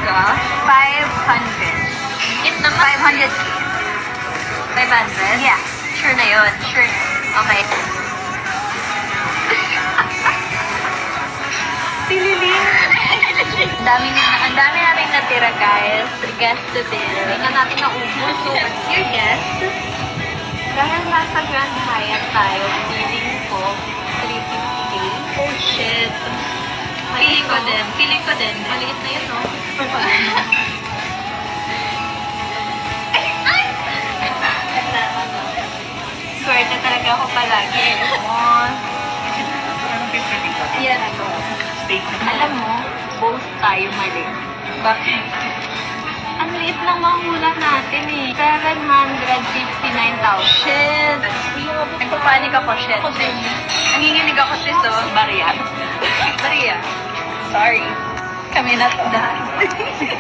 talaga? 500. It naman. 500k. 500? Yeah. Sure na yun. Sure. Okay. Sililing. Ang dami namin natira, guys. Guest to dinner. Hindi na natin naubos. So, dear guest, dahil nasa Grand Hyatt tayo, feeling ko, 350k. Oh, shit. Feeling ko din. Feeling ko din. Maliit na yun, no? Swerte talaga ako palagi. Yan ako. Alam mo, both tayo mali. Bakit? Ang liit lang mga hula natin eh. 759,000. Shit! Nagpapanik ako, shit. Nanginginig ako sis, oh. Baria. Baria. Sorry. Kami na to.